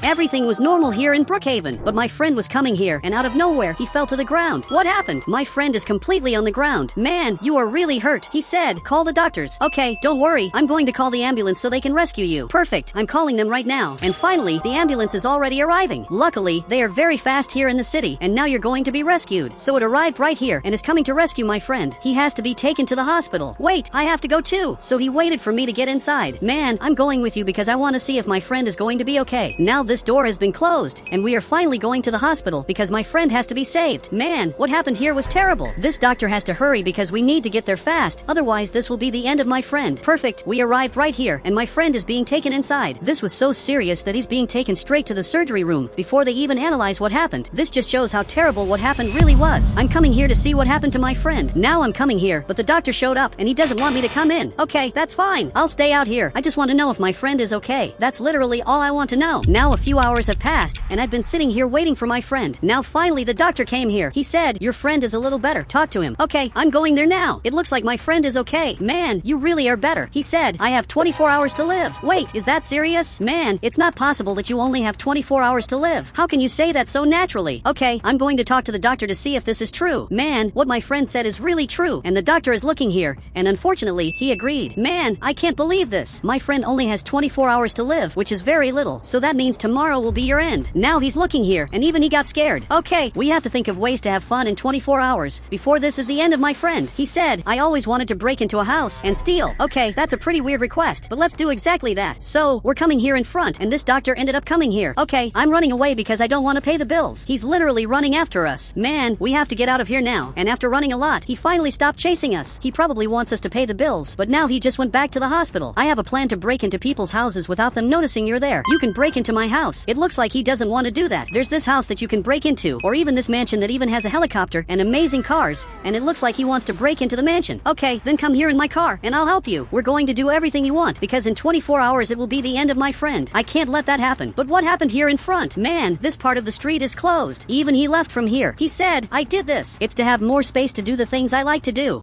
Everything was normal here in Brookhaven, but my friend was coming here, and out of nowhere, he fell to the ground. What happened? My friend is completely on the ground. Man, you are really hurt. He said, call the doctors. Okay, don't worry. I'm going to call the ambulance so they can rescue you. Perfect. I'm calling them right now. And finally, the ambulance is already arriving. Luckily, they are very fast here in the city, and now you're going to be rescued. So it arrived right here, and is coming to rescue my friend. He has to be taken to the hospital. Wait, I have to go too. So he waited for me to get inside. Man, I'm going with you because I want to see if my friend is going to be okay. Now this door has been closed, and we are finally going to the hospital because my friend has to be saved. Man, what happened here was terrible. This doctor has to hurry because we need to get there fast. Otherwise, this will be the end of my friend. Perfect. We arrived right here, and my friend is being taken inside. This was so serious that he's being taken straight to the surgery room before they even analyze what happened. This just shows how terrible what happened really was. I'm coming here to see what happened to my friend. Now I'm coming here, but the doctor showed up, and he doesn't want me to come in. Okay, that's fine. I'll stay out here. I just want to know if my friend is okay. That's literally all I want to know. Now a few hours have passed, and I've been sitting here waiting for my friend. Now finally the doctor came here. He said, your friend is a little better. Talk to him. Okay, I'm going there now. It looks like my friend is okay. Man, you really are better. He said, I have 24 hours to live. Wait, is that serious? Man, it's not possible that you only have 24 hours to live. How can you say that so naturally? Okay, I'm going to talk to the doctor to see if this is true. Man, what my friend said is really true, and the doctor is looking here, and unfortunately, he agreed. Man, I can't believe this. My friend only has 24 hours to live, which is very little, so that means tomorrow will be your end. Now he's looking here, and even he got scared. Okay, we have to think of ways to have fun in 24 hours before this is the end of my friend. He said, I always wanted to break into a house and steal. Okay, that's a pretty weird request, but let's do exactly that. So, we're coming here in front, and this doctor ended up coming here. Okay, I'm running away because I don't want to pay the bills. He's literally running after us. Man, we have to get out of here now, and after running a lot, he finally stopped chasing us. He probably wants us to pay the bills, but now he just went back to the hospital. I have a plan to break into people's houses without them noticing you're there. You can break into my house. It looks like he doesn't want to do that. There's this house that you can break into, or even this mansion that even has a helicopter and amazing cars, and it looks like he wants to break into the mansion. Okay, then come here in my car, and I'll help you. We're going to do everything you want, because in 24 hours it will be the end of my friend. I can't let that happen. But what happened here in front? Man, this part of the street is closed. Even he left from here. He said, I did this. It's to have more space to do the things I like to do.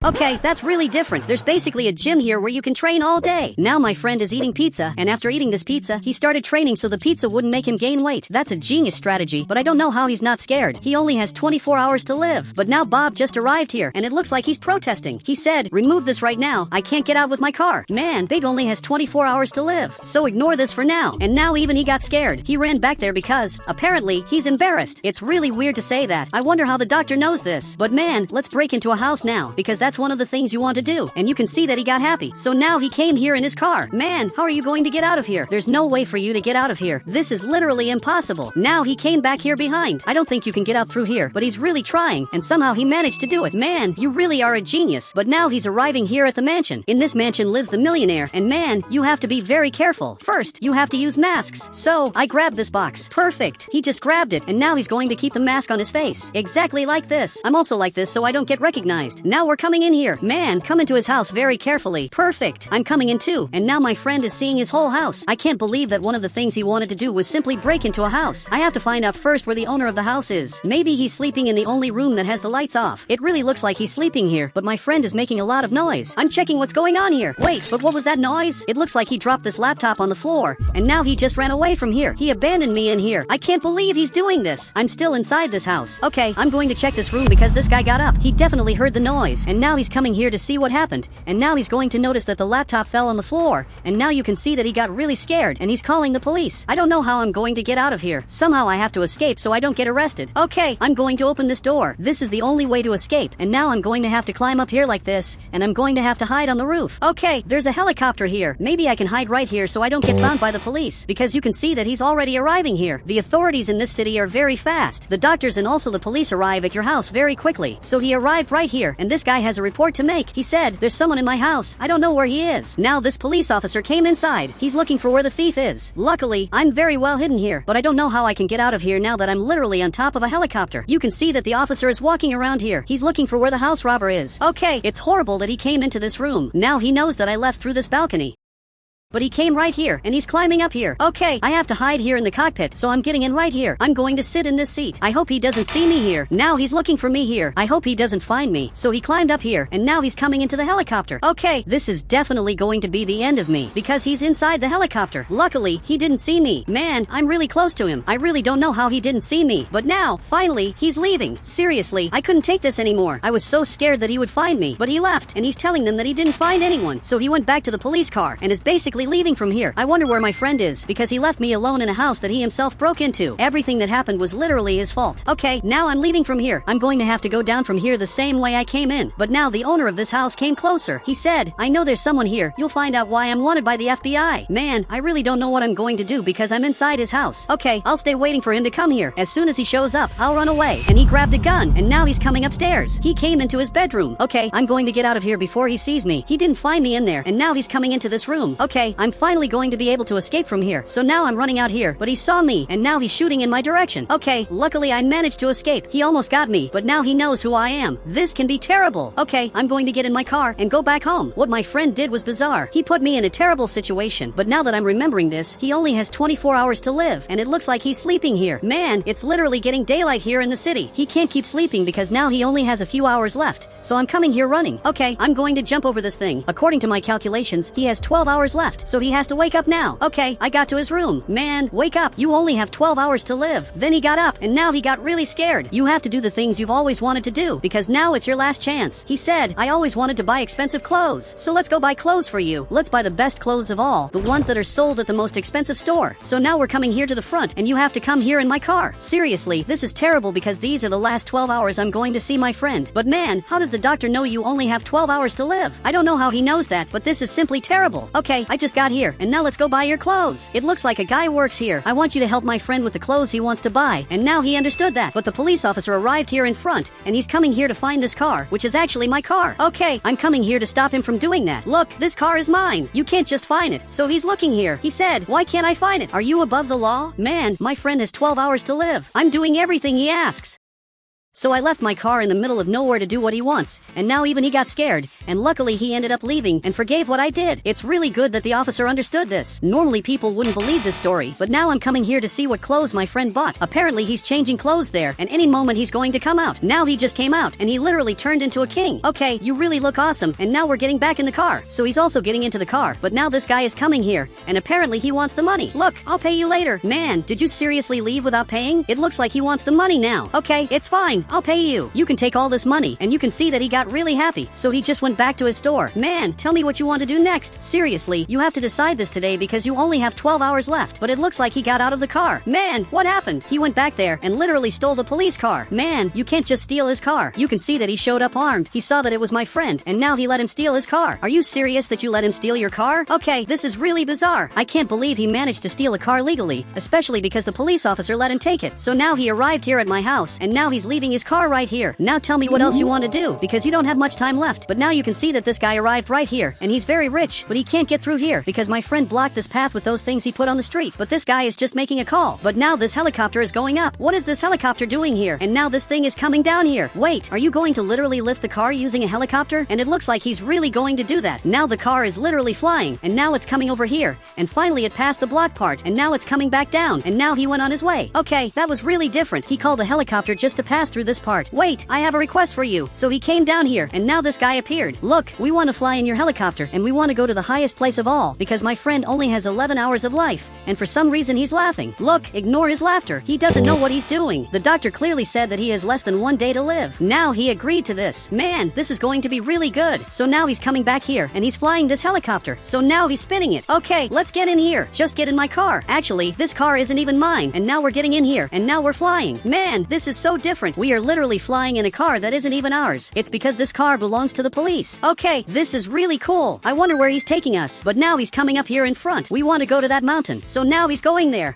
Okay, that's really different. There's basically a gym here where you can train all day. Now my friend is eating pizza, and after eating this pizza, he started training so the pizza wouldn't make him gain weight. That's a genius strategy, but I don't know how he's not scared. He only has 24 hours to live. But now Bob just arrived here, and it looks like he's protesting. He said, remove this right now. I can't get out with my car. Man, Big only has 24 hours to live, so ignore this for now. And now even he got scared. He ran back there because, apparently, he's embarrassed. It's really weird to say that. I wonder how the doctor knows this. But man, let's break into a house now, because that's one of the things you want to do, and you can see that he got happy. So now he came here in his car. Man, how are you going to get out of here? There's no way for you to get out of here. This is literally impossible. Now he came back here behind. I don't think you can get out through here, but he's really trying, and somehow he managed to do it. Man, you really are a genius. But now he's arriving here at the mansion. In this mansion lives the millionaire, and man, you have to be very careful. First, you have to use masks. So, I grabbed this box. Perfect. He just grabbed it, and now he's going to keep the mask on his face. Exactly like this. I'm also like this so I don't get recognized. Now we're coming in here. Man, come into his house very carefully. Perfect. I'm coming in too, and now my friend is seeing his whole house. I can't believe that one of the things he wanted to do was simply break into a house. I have to find out first where the owner of the house is. Maybe he's sleeping in the only room that has the lights off. It really looks like he's sleeping here, but my friend is making a lot of noise. I'm checking what's going on here. Wait, but what was that noise? It looks like he dropped this laptop on the floor, and now he just ran away from here. He abandoned me in here. I can't believe he's doing this. I'm still inside this house. Okay, I'm going to check this room because this guy got up. He definitely heard the noise, and now he's coming here to see what happened. And now he's going to notice that the laptop fell on the floor, and now you can see that he got really scared, and he's calling the police. I don't know how I'm going to get out of here. Somehow I have to escape so I don't get arrested. Okay, I'm going to open this door. This is the only way to escape, and now I'm going to have to climb up here like this, and I'm going to have to hide on the roof. Okay, there's a helicopter here. Maybe I can hide right here so I don't get found by the police, because you can see that he's already arriving here. The authorities in this city are very fast. The doctors and also the police arrive at your house very quickly. So he arrived right here, and this guy has a report to make. He said, there's someone in my house. I don't know where he is. Now this police officer came inside. He's looking for where the thief is. Luckily, I'm very well hidden here, but I don't know how I can get out of here now that I'm literally on top of a helicopter. You can see that the officer is walking around here. He's looking for where the house robber is. Okay, it's horrible that he came into this room. Now he knows that I left through this balcony. But he came right here, and he's climbing up here. Okay, I have to hide here in the cockpit, so I'm getting in right here. I'm going to sit in this seat. I hope he doesn't see me here. Now he's looking for me here. I hope he doesn't find me. So he climbed up here, and now he's coming into the helicopter. Okay, this is definitely going to be the end of me, because he's inside the helicopter. Luckily, he didn't see me. Man, I'm really close to him. I really don't know how he didn't see me. But now, finally, he's leaving. Seriously, I couldn't take this anymore. I was so scared that he would find me. But he left, and he's telling them that he didn't find anyone. So he went back to the police car, and is basically leaving from here. I wonder where my friend is, because he left me alone in a house that he himself broke into. Everything that happened was literally his fault. Okay, now I'm leaving from here. I'm going to have to go down from here the same way I came in. But now the owner of this house came closer. He said, I know there's someone here. You'll find out why I'm wanted by the FBI. Man, I really don't know what I'm going to do because I'm inside his house. Okay, I'll stay waiting for him to come here. As soon as he shows up, I'll run away. And he grabbed a gun, and now he's coming upstairs. He came into his bedroom. Okay, I'm going to get out of here before he sees me. He didn't find me in there, and now he's coming into this room. Okay, I'm finally going to be able to escape from here. So now I'm running out here, but he saw me, and now he's shooting in my direction. Okay, luckily I managed to escape. He almost got me, but now he knows who I am. This can be terrible. Okay, I'm going to get in my car and go back home. What my friend did was bizarre. He put me in a terrible situation, but now that I'm remembering this, he only has 24 hours to live, and it looks like he's sleeping here. Man, it's literally getting daylight here in the city. He can't keep sleeping because now he only has a few hours left. So I'm coming here running. Okay, I'm going to jump over this thing. According to my calculations, he has 12 hours left, so he has to wake up now. Okay, I got to his room. Man, wake up. You only have 12 hours to live. Then he got up, and now he got really scared. You have to do the things you've always wanted to do, because now it's your last chance. He said, I always wanted to buy expensive clothes, so let's go buy clothes for you. Let's buy the best clothes of all, the ones that are sold at the most expensive store. So now we're coming here to the front, and you have to come here in my car. Seriously, this is terrible because these are the last 12 hours I'm going to see my friend. But man, how does the doctor know you only have 12 hours to live? I don't know how he knows that, but this is simply terrible. Okay, I just got here, and now let's go buy your clothes. It looks like a guy works here. I want you to help my friend with the clothes he wants to buy. And now he understood that. But the police officer arrived here in front, and he's coming here to find this car, which is actually my car. Okay, I'm coming here to stop him from doing that. Look, this car is mine. You can't just find it. So he's looking here. He said, why can't I find it? Are you above the law? Man, my friend has 12 hours to live. I'm doing everything he asks. So I left my car in the middle of nowhere to do what he wants, and now even he got scared, and luckily he ended up leaving and forgave what I did. It's really good that the officer understood this. Normally people wouldn't believe this story, but now I'm coming here to see what clothes my friend bought. Apparently he's changing clothes there, and any moment he's going to come out. Now he just came out, and he literally turned into a king. Okay, you really look awesome, and now we're getting back in the car. So he's also getting into the car, but now this guy is coming here, and apparently he wants the money. Look, I'll pay you later. Man, did you seriously leave without paying? It looks like he wants the money now. Okay, it's fine. I'll pay you. You can take all this money, and you can see that he got really happy, so he just went back to his store. Man, tell me what you want to do next. Seriously, you have to decide this today because you only have 12 hours left, but it looks like he got out of the car. Man, what happened? He went back there and literally stole the police car. Man, you can't just steal his car. You can see that he showed up armed. He saw that it was my friend, and now he let him steal his car. Are you serious that you let him steal your car? Okay, this is really bizarre. I can't believe he managed to steal a car legally, especially because the police officer let him take it. So now he arrived here at my house, and now he's leaving his car right here. Now tell me what else you want to do, because you don't have much time left. But now you can see that this guy arrived right here, and he's very rich, but he can't get through here because my friend blocked this path with those things he put on the street. But this guy is just making a call. But now this helicopter is going up. What is this helicopter doing here? And now this thing is coming down here. Wait, are you going to literally lift the car using a helicopter? And it looks like he's really going to do that. Now the car is literally flying, and now it's coming over here. And finally it passed the block part, and now it's coming back down, and now he went on his way. Okay, that was really different. He called a helicopter just to pass through this part. Wait, I have a request for you. So he came down here, and now this guy appeared. Look, we want to fly in your helicopter, and we want to go to the highest place of all, because my friend only has 11 hours of life, and for some reason he's laughing. Look, ignore his laughter. He doesn't know what he's doing. The doctor clearly said that he has less than 1 day to live. Now he agreed to this. Man, this is going to be really good. So now he's coming back here, and he's flying this helicopter. So now he's spinning it. Okay, let's get in here. Just get in my car. Actually, this car isn't even mine, and now we're getting in here, and now we're flying. Man, this is so different. We are literally flying in a car that isn't even ours. It's because this car belongs to the police. Okay, this is really cool. I wonder where he's taking us. But now he's coming up here in front. We want to go to that mountain. So now he's going there.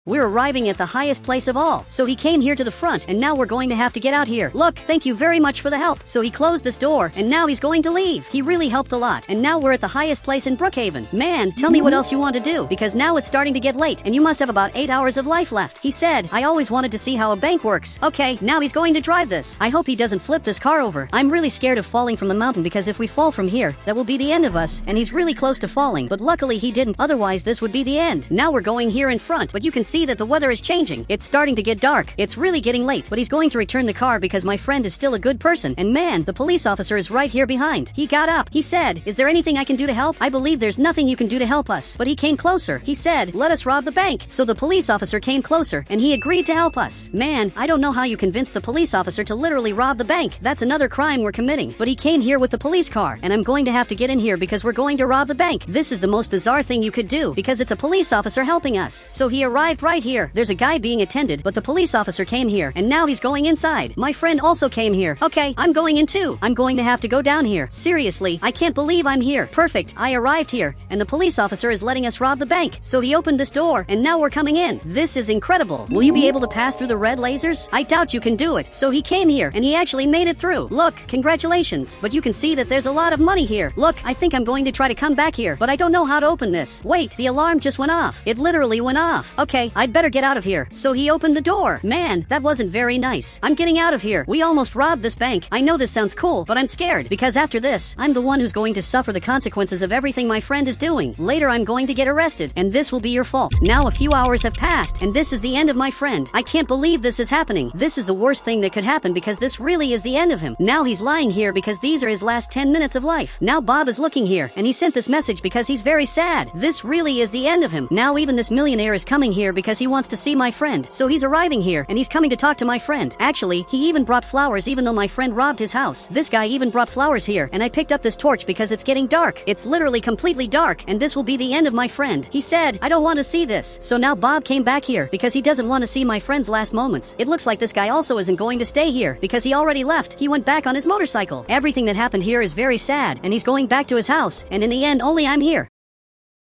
We're arriving at the highest place of all. So he came here to the front, and now we're going to have to get out here. Look, thank you very much for the help. So he closed this door, and now he's going to leave. He really helped a lot. And now we're at the highest place in Brookhaven. Man, tell me what else you want to do, because now it's starting to get late, and you must have about 8 hours of life left. He said, I always wanted to see how a bank works. Okay, now he's going to drive this. I hope he doesn't flip this car over. I'm really scared of falling from the mountain, because if we fall from here, that will be the end of us, and he's really close to falling, but luckily he didn't, otherwise this would be the end. Now we're going here in front, but you can see that the weather is changing. It's starting to get dark. It's really getting late, but he's going to return the car because my friend is still a good person, and man, the police officer is right here behind. He got up. He said, is there anything I can do to help? I believe there's nothing you can do to help us, but he came closer. He said, let us rob the bank. So the police officer came closer, and he agreed to help us. Man, I don't know how you convinced the police officer to literally rob the bank. That's another crime we're committing. But he came here with the police car, and I'm going to have to get in here because we're going to rob the bank. This is the most bizarre thing you could do, because it's a police officer helping us. So he arrived right here. There's a guy being attended, but the police officer came here, and now he's going inside. My friend also came here. Okay, I'm going in too. I'm going to have to go down here. Seriously, I can't believe I'm here. Perfect, I arrived here, and the police officer is letting us rob the bank. So he opened this door, and now we're coming in. This is incredible. Will you be able to pass through the red lasers? I doubt you can do it. So he came here, and he actually made it through. Look, congratulations. But you can see that there's a lot of money here. Look, I think I'm going to try to come back here, but I don't know how to open this. Wait, the alarm just went off. It literally went off. Okay, I'd better get out of here. So he opened the door. Man, that wasn't very nice. I'm getting out of here. We almost robbed this bank. I know this sounds cool, but I'm scared, because after this, I'm the one who's going to suffer the consequences of everything my friend is doing. Later, I'm going to get arrested, and this will be your fault. Now a few hours have passed, and this is the end of my friend. I can't believe this is happening. This is the worst thing that could happen, because this really is the end of him. Now he's lying here because these are his last 10 minutes of life. Now Bob is looking here, and he sent this message because he's very sad. This really is the end of him. Now even this millionaire is coming here because he wants to see my friend. So he's arriving here, and he's coming to talk to my friend. Actually, he even brought flowers even though my friend robbed his house. This guy even brought flowers here, and I picked up this torch because it's getting dark. It's literally completely dark, and this will be the end of my friend. He said, I don't want to see this. So now Bob came back here because he doesn't want to see my friend's last moments. It looks like this guy also isn't going to stay here because he already left. He went back on his motorcycle. Everything that happened here is very sad, and he's going back to his house, and in the end, only I'm here.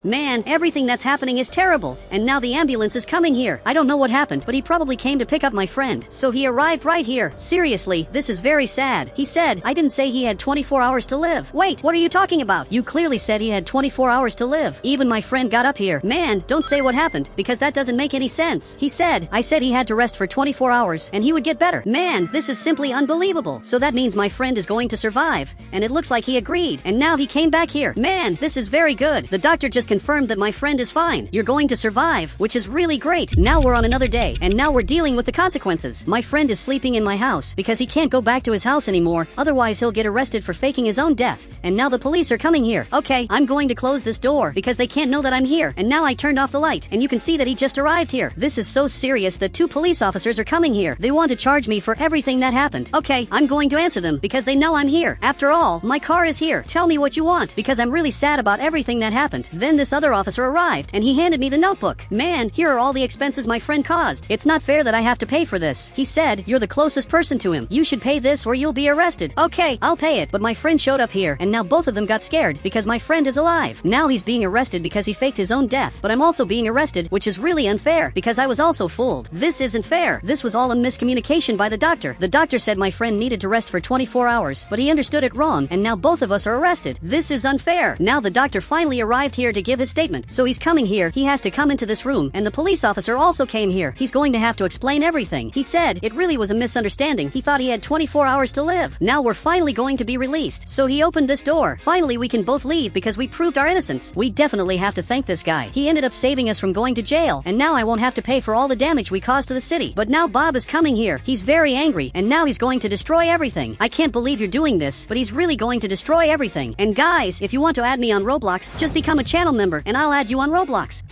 Man, everything that's happening is terrible, and now the ambulance is coming here. I don't know what happened, but he probably came to pick up my friend. So he arrived right here. Seriously, this is very sad. He said, I didn't say he had 24 hours to live. Wait, what are you talking about? You clearly said he had 24 hours to live. Even my friend got up here. Man, don't say what happened, because that doesn't make any sense. He said, I said he had to rest for 24 hours, and he would get better. Man, this is simply unbelievable. So that means my friend is going to survive, and it looks like he agreed, and now he came back here. Man, this is very good. The doctor just confirmed that my friend is fine. You're going to survive, which is really great. Now we're on another day, and now we're dealing with the consequences. My friend is sleeping in my house because he can't go back to his house anymore, otherwise he'll get arrested for faking his own death. And now the police are coming here. Okay, I'm going to close this door because they can't know that I'm here. And now I turned off the light, and you can see that he just arrived here. This is so serious that 2 police officers are coming here. They want to charge me for everything that happened. Okay, I'm going to answer them because they know I'm here. After all, my car is here. Tell me what you want, because I'm really sad about everything that happened. Then this other officer arrived, and he handed me the notebook. Man, here are all the expenses my friend caused. It's not fair that I have to pay for this. He said, you're the closest person to him. You should pay this or you'll be arrested. Okay, I'll pay it. But my friend showed up here, and now both of them got scared because my friend is alive. Now he's being arrested because he faked his own death. But I'm also being arrested, which is really unfair because I was also fooled. This isn't fair. This was all a miscommunication by the doctor. The doctor said my friend needed to rest for 24 hours, but he understood it wrong, and now both of us are arrested. This is unfair. Now the doctor finally arrived here to give his statement. So he's coming here. He has to come into this room, and the police officer also came here. He's going to have to explain everything. He said it really was a misunderstanding. He thought he had 24 hours to live. Now we're finally going to be released. So he opened this door. Finally, we can both leave because we proved our innocence. We definitely have to thank this guy. He ended up saving us from going to jail, and now I won't have to pay for all the damage we caused to the city. But now Bob is coming here. He's very angry, and now he's going to destroy everything. I can't believe you're doing this, but he's really going to destroy everything. And guys, if you want to add me on Roblox, just become a channel member, and I'll add you on Roblox.